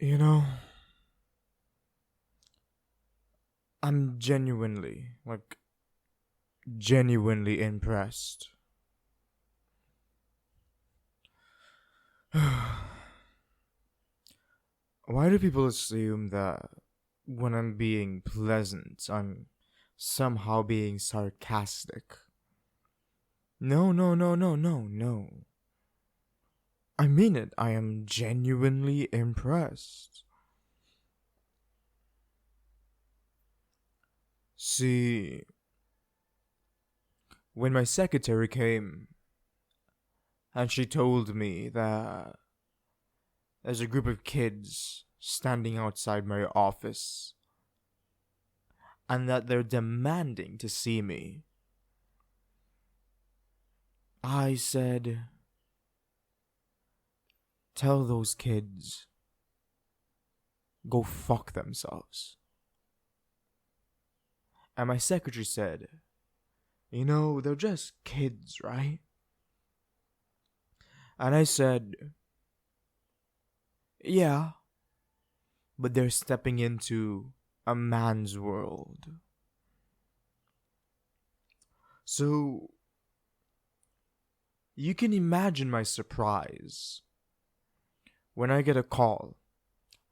You know, I'm genuinely impressed. Why do people assume that when I'm being pleasant, I'm somehow being sarcastic? No, no, no, no, no, no. I mean it. I am genuinely impressed. See, when my secretary came and she told me that there's a group of kids standing outside my office and that they're demanding to see me, I said, tell those kids, go fuck themselves. And my secretary said, they're just kids, right? And I said, yeah, but they're stepping into a man's world. So, you can imagine my surprise when I get a call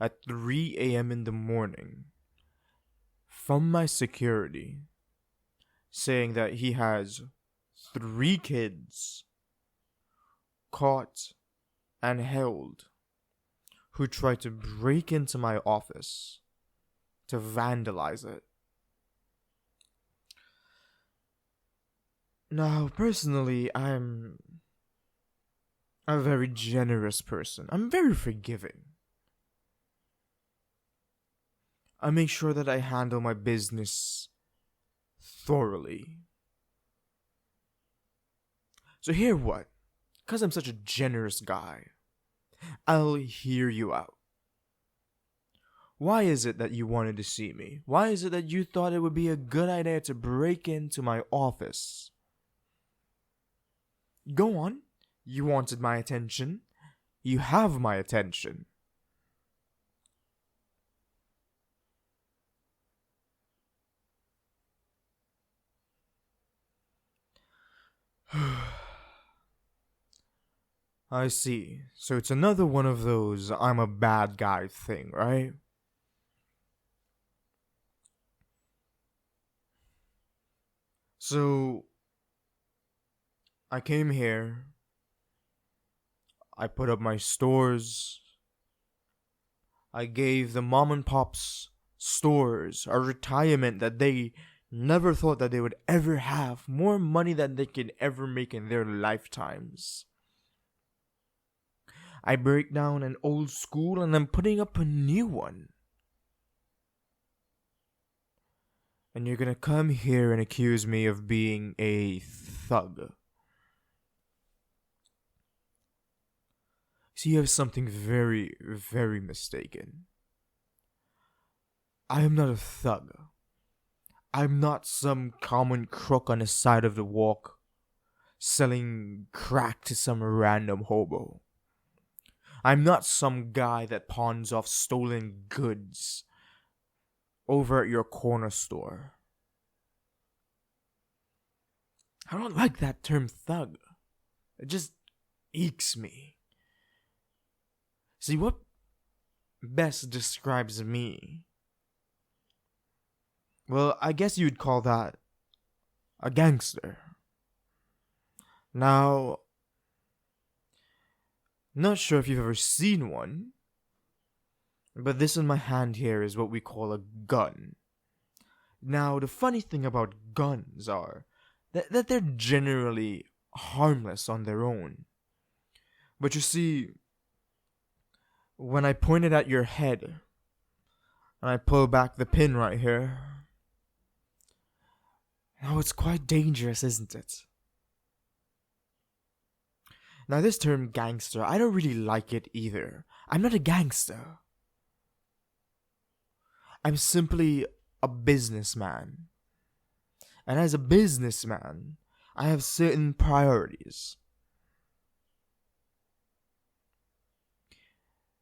at 3 a.m. in the morning from my security saying that he has 3 kids caught and held who tried to break into my office to vandalize it. Now, personally, I'm a very generous person. I'm very forgiving. I make sure that I handle my business thoroughly. So hear what? Because I'm such a generous guy, I'll hear you out. Why is it that you wanted to see me? Why is it that you thought it would be a good idea to break into my office? Go on. You wanted my attention. You have my attention. I see. So it's another one of those I'm a bad guy thing, right? So I came here. I put up my stores. I gave the mom and pops stores a retirement that they never thought that they would ever have. More money than they could ever make in their lifetimes. I break down an old school and I'm putting up a new one. And you're gonna come here and accuse me of being a thug. See, you have something very, very mistaken. I am not a thug. I'm not some common crook on the side of the walk selling crack to some random hobo. I'm not some guy that pawns off stolen goods over at your corner store. I don't like that term thug. It just eeks me. See, what best describes me? Well, I guess you'd call that a gangster. Now, not sure if you've ever seen one, but this in my hand here is what we call a gun. Now, the funny thing about guns are that they're generally harmless on their own. But you see, when I point it at your head, and I pull back the pin right here, now it's quite dangerous, isn't it? Now this term gangster, I don't really like it either. I'm not a gangster. I'm simply a businessman. And as a businessman, I have certain priorities.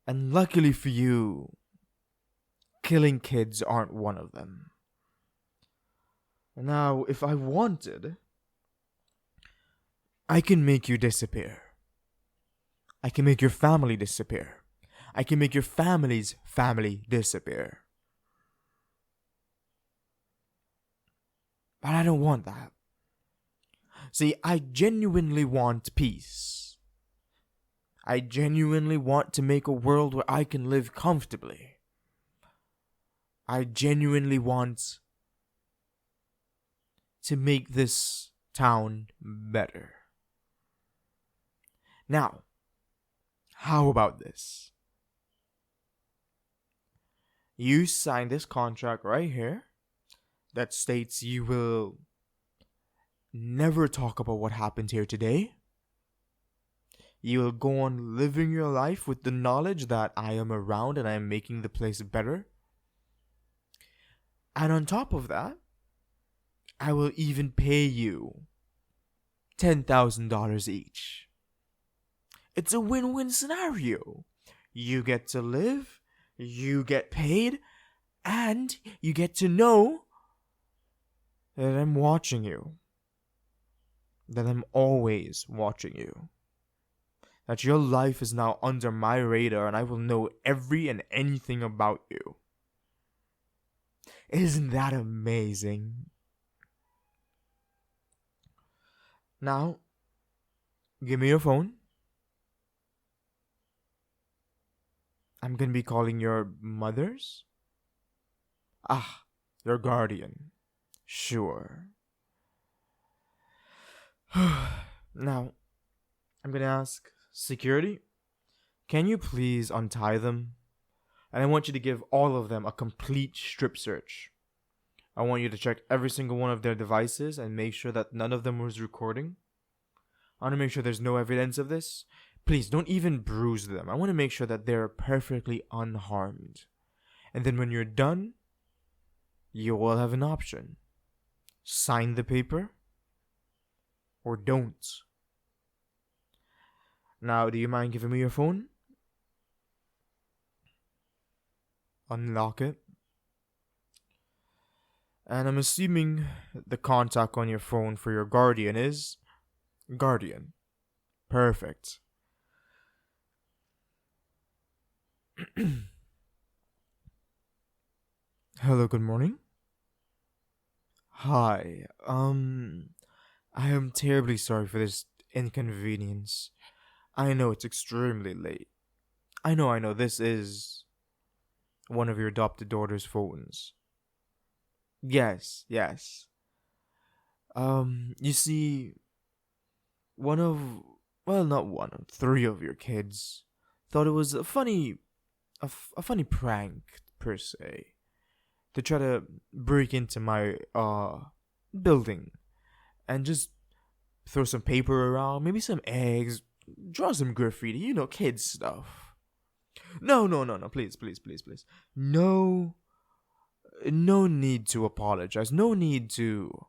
And luckily for you, killing kids aren't one of them. Now, if I wanted, I can make you disappear. I can make your family disappear. I can make your family's family disappear. But I don't want that. See, I genuinely want peace. I genuinely want to make a world where I can live comfortably. I genuinely want to make this town better. Now, how about this? You sign this contract right here that states you will never talk about what happened here today. You will go on living your life with the knowledge that I am around and I am making the place better. And on top of that, I will even pay you $10,000 each. It's a win-win scenario. You get to live, you get paid, and you get to know that I'm watching you. That I'm always watching you. That your life is now under my radar and I will know every and anything about you. Isn't that amazing? Now, give me your phone. I'm gonna be calling your mother's? Your guardian. Sure. Now, I'm gonna ask security, can you please untie them? And I want you to give all of them a complete strip search. I want you to check every single one of their devices and make sure that none of them was recording. I want to make sure there's no evidence of this. Please, don't even bruise them. I want to make sure that they're perfectly unharmed. And then when you're done, you will have an option. Sign the paper or don't. Now, do you mind giving me your phone? Unlock it. And I'm assuming the contact on your phone for your guardian is guardian. Perfect. Hello, good morning. Hi. I am terribly sorry for this inconvenience. I know it's extremely late. I know, this is one of your adopted daughter's phones. Yes. You see, three of your kids thought it was a funny prank, per se, to try to break into my, building and just throw some paper around, maybe some eggs, draw some graffiti, kids stuff. No, please. No need to apologize. No need to.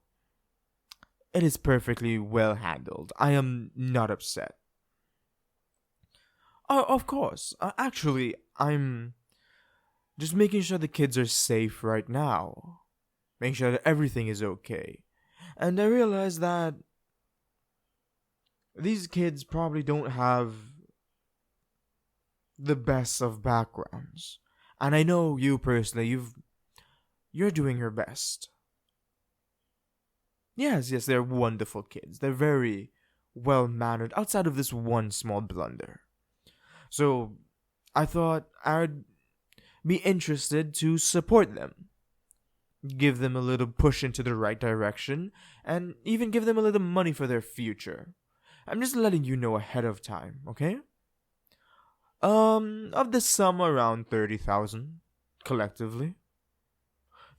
It is perfectly well handled. I am not upset. Of course. Actually, I'm just making sure the kids are safe right now. Making sure that everything is okay. And I realize that these kids probably don't have the best of backgrounds. And I know you personally, you're doing your best. Yes, they're wonderful kids. They're very well-mannered outside of this one small blunder. So, I thought I'd be interested to support them. Give them a little push into the right direction, and even give them a little money for their future. I'm just letting you know ahead of time, okay? Of the sum around 30,000, collectively.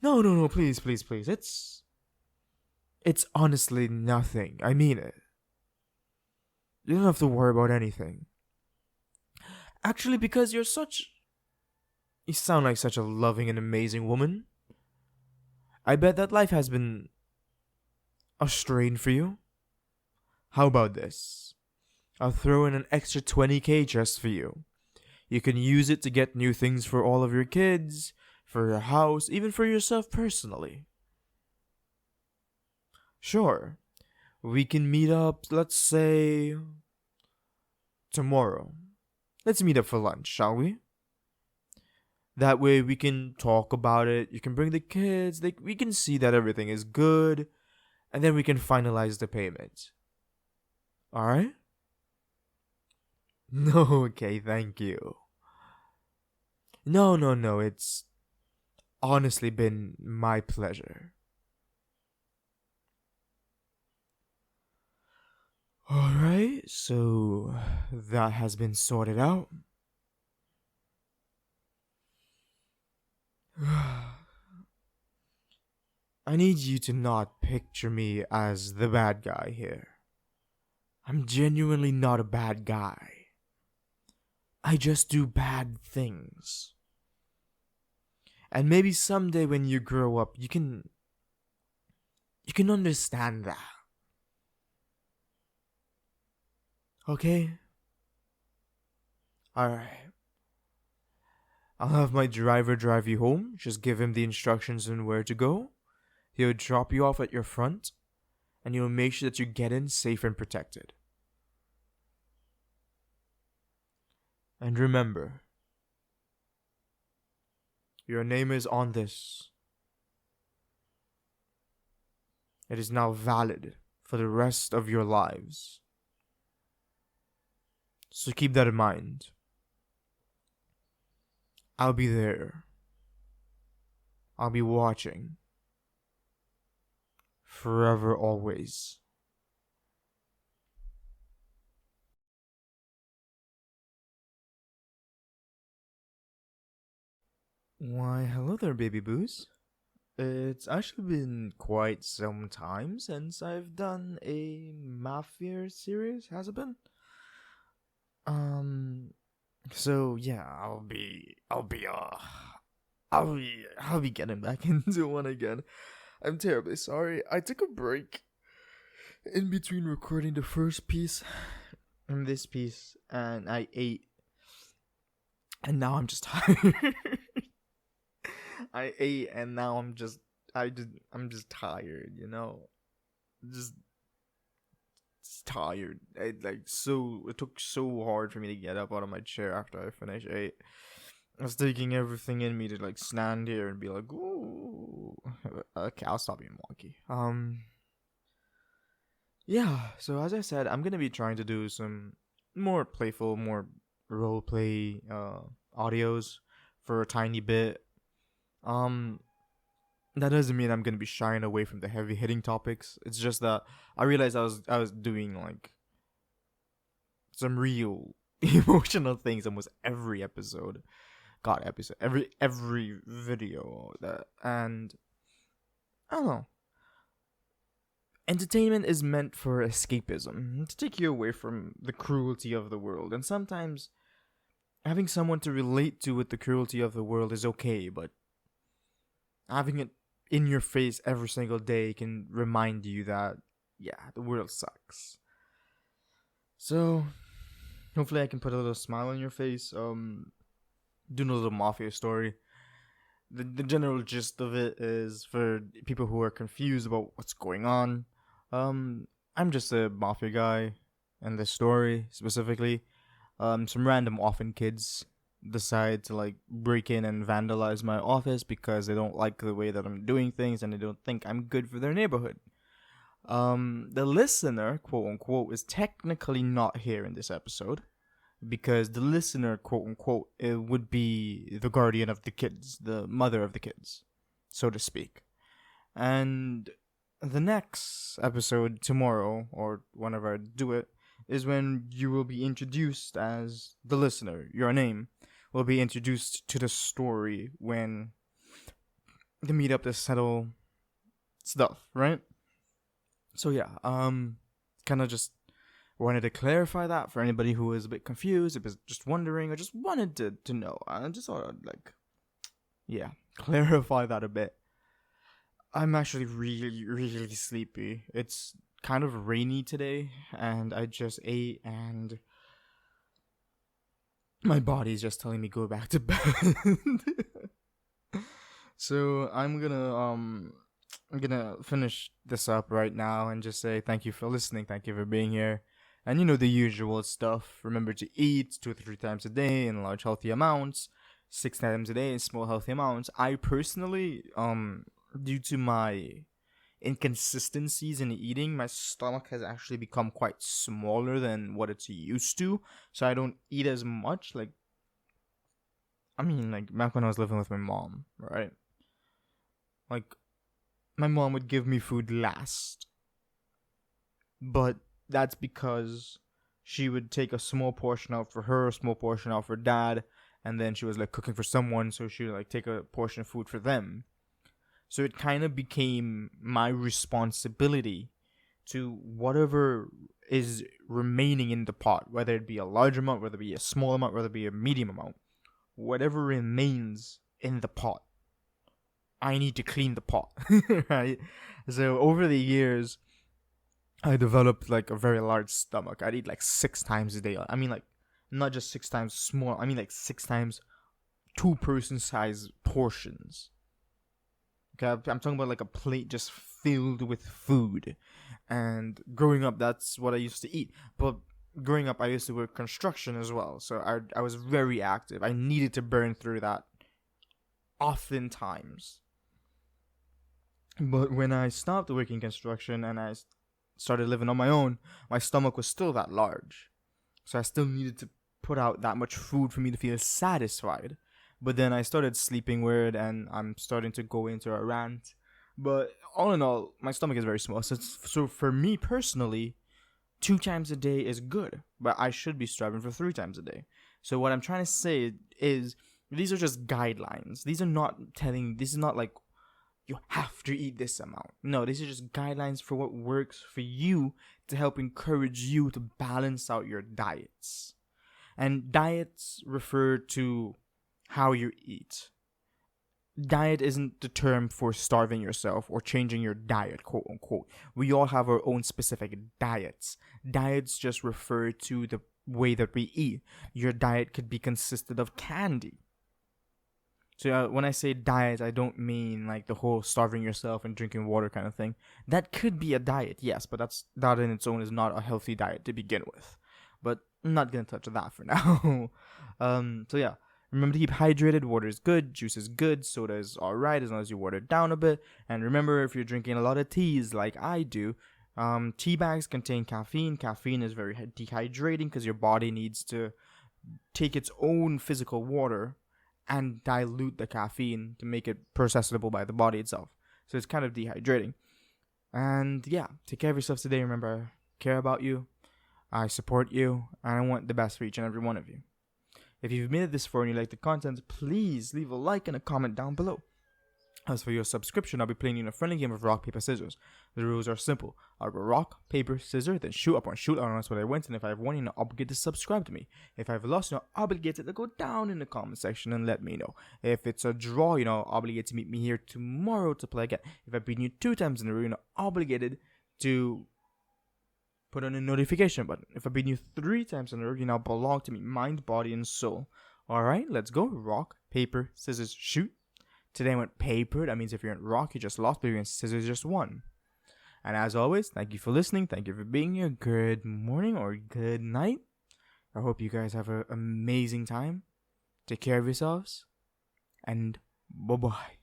No, please. It's honestly nothing. I mean it. You don't have to worry about anything. Actually, because you sound like such a loving and amazing woman. I bet that life has been a strain for you. How about this? I'll throw in an extra 20K just for you. You can use it to get new things for all of your kids, for your house, even for yourself personally. Sure, we can meet up, let's say, tomorrow. Let's meet up for lunch, shall we? That way we can talk about it. You can bring the kids. We can see that everything is good. And then we can finalize the payment. Alright? No, okay, thank you. No. It's honestly been my pleasure. Alright, so that has been sorted out. I need you to not picture me as the bad guy here. I'm genuinely not a bad guy. I just do bad things. And maybe someday when you grow up, you can understand that. Okay? Alright. I'll have my driver drive you home. Just give him the instructions on where to go. He'll drop you off at your front, and he'll make sure that you get in safe and protected. And remember, your name is on this. It is now valid for the rest of your lives. So keep that in mind. I'll be there. I'll be watching. Forever, always. Why, hello there, baby boos. It's actually been quite some time since I've done a Mafia series, has it been? So yeah, I'll be getting back into one again. I'm terribly sorry. I took a break in between recording the first piece and this piece, and I ate, and now I'm just tired. I ate, and now I'm just tired, you know, just tired. It took so hard for me to get up out of my chair after I finished ate. I was taking everything in me to like stand here and be like, ooh. Okay, I'll stop being wonky. Yeah. So as I said, I'm gonna be trying to do some more playful, more roleplay audios for a tiny bit. Um, that doesn't mean I'm gonna be shying away from the heavy hitting topics. It's just that I realized I was doing like some real emotional things almost every episode. God, episode every video that, and I don't know. Entertainment is meant for escapism, to take you away from the cruelty of the world, and sometimes having someone to relate to with the cruelty of the world is okay, but having it in your face every single day can remind you that, yeah, the world sucks. So, hopefully I can put a little smile on your face. Doing a little Mafia story. The general gist of it is for people who are confused about what's going on. I'm just a Mafia guy in this story specifically. Some random orphan kids decide to like break in and vandalize my office because they don't like the way that I'm doing things and they don't think I'm good for their neighborhood. The listener, quote unquote, is technically not here in this episode because the listener, quote unquote, it would be the guardian of the kids, the mother of the kids, so to speak. And the next episode tomorrow, or whenever I do it, is when you will be introduced as the listener. Your name will be introduced to the story when the meetup to settle stuff, right? So yeah, kind of just wanted to clarify that for anybody who was a bit confused, if was just wondering, or just wanted to know. I just thought I'd like, yeah, clarify that a bit. I'm actually really sleepy. It's kind of rainy today, and I just ate, and my body's just telling me go back to bed. So I'm gonna finish this up right now and just say thank you for listening, thank you for being here. And the usual stuff. Remember to eat 2 to 3 times a day in large healthy amounts, 6 times a day in small healthy amounts. I personally, due to my inconsistencies in eating, my stomach has actually become quite smaller than what it's used to. So I don't eat as much. Like back when I was living with my mom, right? Like, my mom would give me food last. But that's because she would take a small portion out for her, a small portion out for dad, and then she was like cooking for someone, so she would like take a portion of food for them. So it kind of became my responsibility to whatever is remaining in the pot, whether it be a large amount, whether it be a small amount, whether it be a medium amount, whatever remains in the pot, I need to clean the pot, right? So over the years, I developed like a very large stomach. I'd eat like 6 times a day. I mean, like, not just 6 times small. I mean, like 6 times 2-person size portions. Okay, I'm talking about like a plate just filled with food. And growing up, that's what I used to eat. But growing up, I used to work construction as well. So I was very active. I needed to burn through that oftentimes. But when I stopped working construction and I started living on my own, my stomach was still that large. So I still needed to put out that much food for me to feel satisfied. But then I started sleeping weird and I'm starting to go into a rant. But all in all, my stomach is very small. So for me personally, 2 times a day is good. But I should be striving for 3 times a day. So what I'm trying to say is, these are just guidelines. This is not like you have to eat this amount. No, these are just guidelines for what works for you to help encourage you to balance out your diets. And diets refer to how you eat. Diet isn't the term for starving yourself or changing your diet, quote unquote. We all have our own specific diets. Diets just refer to the way that we eat. Your diet could be consisted of candy. So when I say diet, I don't mean like the whole starving yourself and drinking water kind of thing. That could be a diet, yes, but that in its own is not a healthy diet to begin with. But I'm not gonna touch that for now. So yeah, remember to keep hydrated. Water is good, juice is good, soda is alright as long as you water it down a bit. And remember, if you're drinking a lot of teas like I do, tea bags contain caffeine. Caffeine is very dehydrating because your body needs to take its own physical water and dilute the caffeine to make it processable by the body itself. So it's kind of dehydrating. And yeah, take care of yourselves today. Remember, I care about you, I support you, and I want the best for each and every one of you. If you've made it this far and you like the content, please leave a like and a comment down below. As for your subscription, I'll be playing you in a friendly game of rock, paper, scissors. The rules are simple. I'll go rock, paper, scissors, then shoot up or shoot out. That's what I went. And if I have won, you're not obligated to subscribe to me. If I've lost, you're not obligated to go down in the comment section and let me know. If it's a draw, you're not obligated to meet me here tomorrow to play again. If I beat you 2 times in a row, you're not obligated to put on a notification button. If I beat you 3 times in a row, you now belong to me, mind, body, and soul. Alright, let's go. Rock, paper, scissors, shoot. Today I went paper. That means if you're in rock, you just lost, but if you're in scissors, you just won. And as always, thank you for listening. Thank you for being here. Good morning or good night. I hope you guys have an amazing time. Take care of yourselves. And bye-bye.